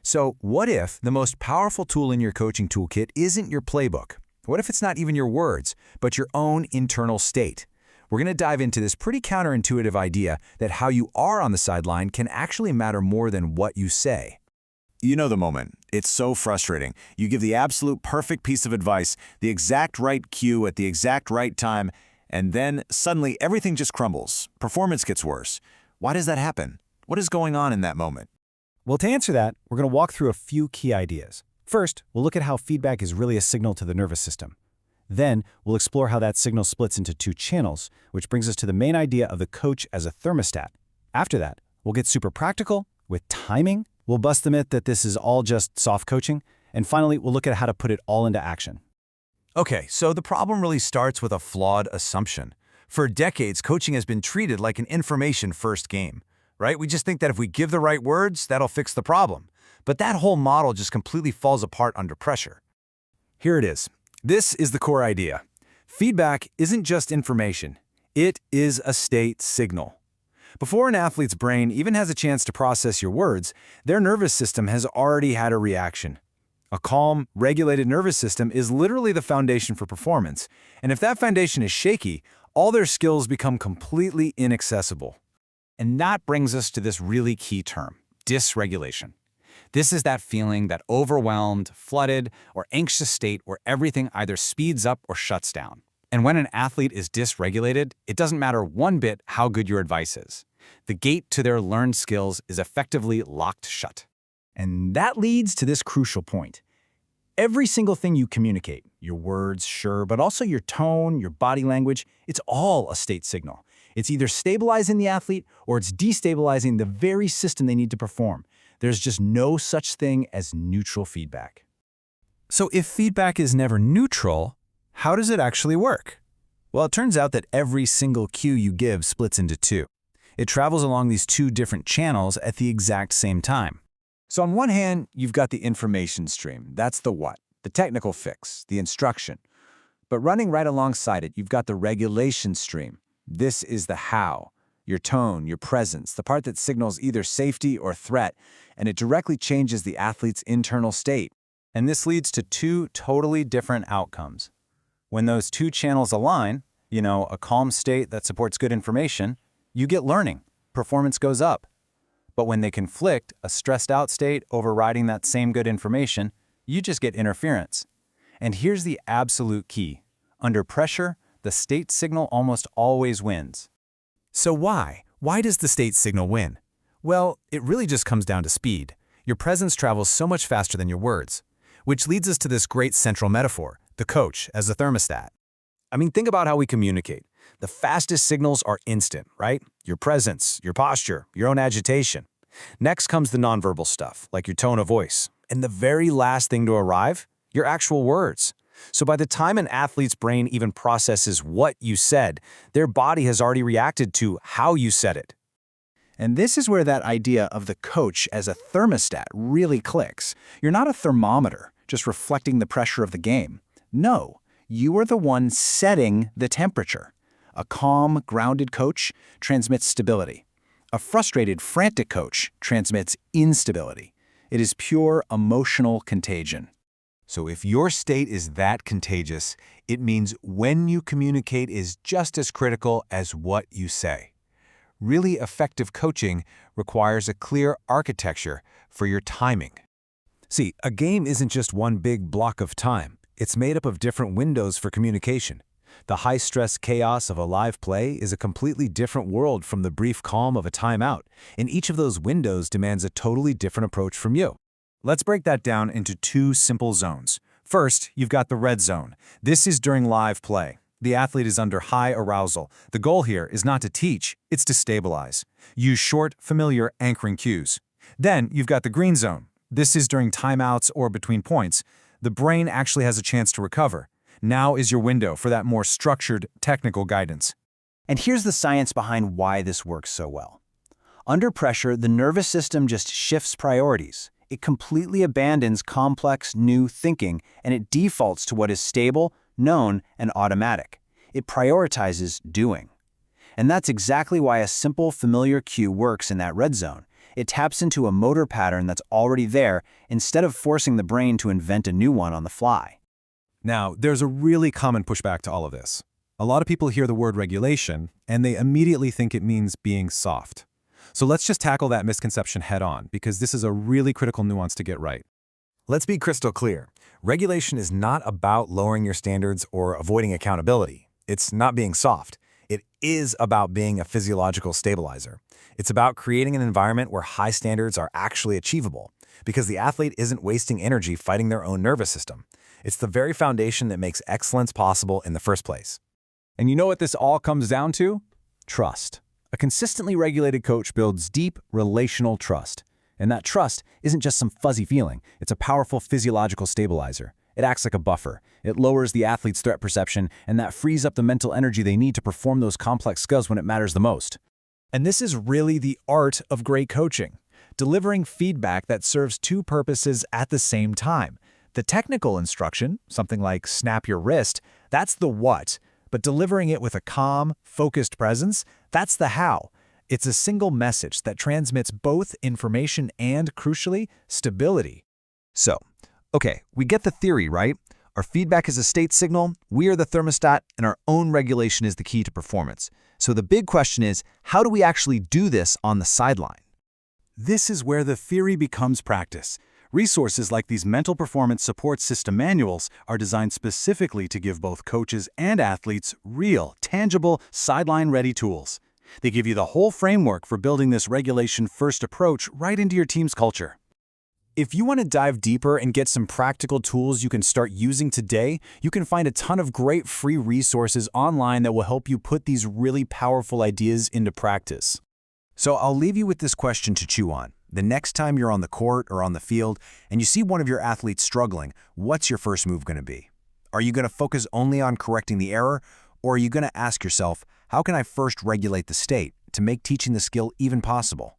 So what if the most powerful tool in your coaching toolkit isn't your playbook? What if it's not even your words, but your own internal state? We're going to dive into this pretty counterintuitive idea that how you are on the sideline can actually matter more than what you say. You know the moment. It's so frustrating. You give the absolute perfect piece of advice, the exact right cue at the exact right time, and then suddenly everything just crumbles. Performance gets worse. Why does that happen? What is going on in that moment? Well, to answer that, we're going to walk through a few key ideas. First, we'll look at how feedback is really a signal to the nervous system. Then, we'll explore how that signal splits into two channels, which brings us to the main idea of the coach as a thermostat. After that, we'll get super practical with timing. We'll bust the myth that this is all just soft coaching. And finally, we'll look at how to put it all into action. Okay, so the problem really starts with a flawed assumption. For decades, coaching has been treated like an information-first game, right? We just think that if we give the right words, that'll fix the problem. But that whole model just completely falls apart under pressure. Here it is. This is the core idea. Feedback isn't just information. It is a state signal. Before an athlete's brain even has a chance to process your words, their nervous system has already had a reaction. A calm, regulated nervous system is literally the foundation for performance. And if that foundation is shaky, all their skills become completely inaccessible. And that brings us to this really key term, dysregulation. This is that feeling, that overwhelmed, flooded, or anxious state where everything either speeds up or shuts down. And when an athlete is dysregulated, it doesn't matter one bit how good your advice is. The gate to their learned skills is effectively locked shut. And that leads to this crucial point. Every single thing you communicate, your words, sure, but also your tone, your body language, it's all a state signal. It's either stabilizing the athlete or it's destabilizing the very system they need to perform. There's just no such thing as neutral feedback. So if feedback is never neutral, how does it actually work? Well, it turns out that every single cue you give splits into two. It travels along these two different channels at the exact same time. So on one hand, you've got the information stream. That's the what, the technical fix, the instruction. But running right alongside it, you've got the regulation stream. This is the how, your tone, your presence, the part that signals either safety or threat, and it directly changes the athlete's internal state. And this leads to two totally different outcomes. When those two channels align, a calm state that supports good information, you get learning, performance goes up. But when they conflict, a stressed out state overriding that same good information, you just get interference. And here's the absolute key. Under pressure, the state signal almost always wins. So why? Why does the state signal win? Well, it really just comes down to speed. Your presence travels so much faster than your words, which leads us to this great central metaphor, the coach as a thermostat. I mean, think about how we communicate. The fastest signals are instant, right? Your presence, your posture, your own agitation. Next comes the nonverbal stuff, like your tone of voice. And the very last thing to arrive, your actual words. So by the time an athlete's brain even processes what you said, their body has already reacted to how you said it. And this is where that idea of the coach as a thermostat really clicks. You're not a thermometer, just reflecting the pressure of the game. No, you are the one setting the temperature. A calm, grounded coach transmits stability. A frustrated, frantic coach transmits instability. It is pure emotional contagion. So if your state is that contagious, it means when you communicate is just as critical as what you say. Really effective coaching requires a clear architecture for your timing. See, a game isn't just one big block of time. It's made up of different windows for communication. The high-stress chaos of a live play is a completely different world from the brief calm of a timeout, and each of those windows demands a totally different approach from you. Let's break that down into two simple zones. First, you've got the red zone. This is during live play. The athlete is under high arousal. The goal here is not to teach, it's to stabilize. Use short, familiar anchoring cues. Then you've got the green zone. This is during timeouts or between points. The brain actually has a chance to recover. Now is your window for that more structured, technical guidance. And here's the science behind why this works so well. Under pressure, the nervous system just shifts priorities. It completely abandons complex, new thinking, and it defaults to what is stable, known, and automatic. It prioritizes doing. And that's exactly why a simple, familiar cue works in that red zone. It taps into a motor pattern that's already there instead of forcing the brain to invent a new one on the fly. Now, there's a really common pushback to all of this. A lot of people hear the word regulation, and they immediately think it means being soft. So let's just tackle that misconception head on, because this is a really critical nuance to get right. Let's be crystal clear. Regulation is not about lowering your standards or avoiding accountability. It's not being soft. It is about being a physiological stabilizer. It's about creating an environment where high standards are actually achievable, because the athlete isn't wasting energy fighting their own nervous system. It's the very foundation that makes excellence possible in the first place. And you know what this all comes down to? Trust. A consistently regulated coach builds deep relational trust. And that trust isn't just some fuzzy feeling. It's a powerful physiological stabilizer. It acts like a buffer. It lowers the athlete's threat perception, and that frees up the mental energy they need to perform those complex skills when it matters the most. And this is really the art of great coaching, delivering feedback that serves two purposes at the same time. The technical instruction, something like snap your wrist, that's the what, but delivering it with a calm, focused presence, that's the how. It's a single message that transmits both information and, crucially, stability. So, okay, we get the theory, right? Our feedback is a state signal, we are the thermostat, and our own regulation is the key to performance. So the big question is, how do we actually do this on the sideline? This is where the theory becomes practice. Resources like these mental performance support system manuals are designed specifically to give both coaches and athletes real, tangible, sideline-ready tools. They give you the whole framework for building this regulation-first approach right into your team's culture. If you want to dive deeper and get some practical tools you can start using today, you can find a ton of great free resources online that will help you put these really powerful ideas into practice. So I'll leave you with this question to chew on. The next time you're on the court or on the field and you see one of your athletes struggling, what's your first move going to be? Are you going to focus only on correcting the error, or are you going to ask yourself, how can I first regulate the state to make teaching the skill even possible?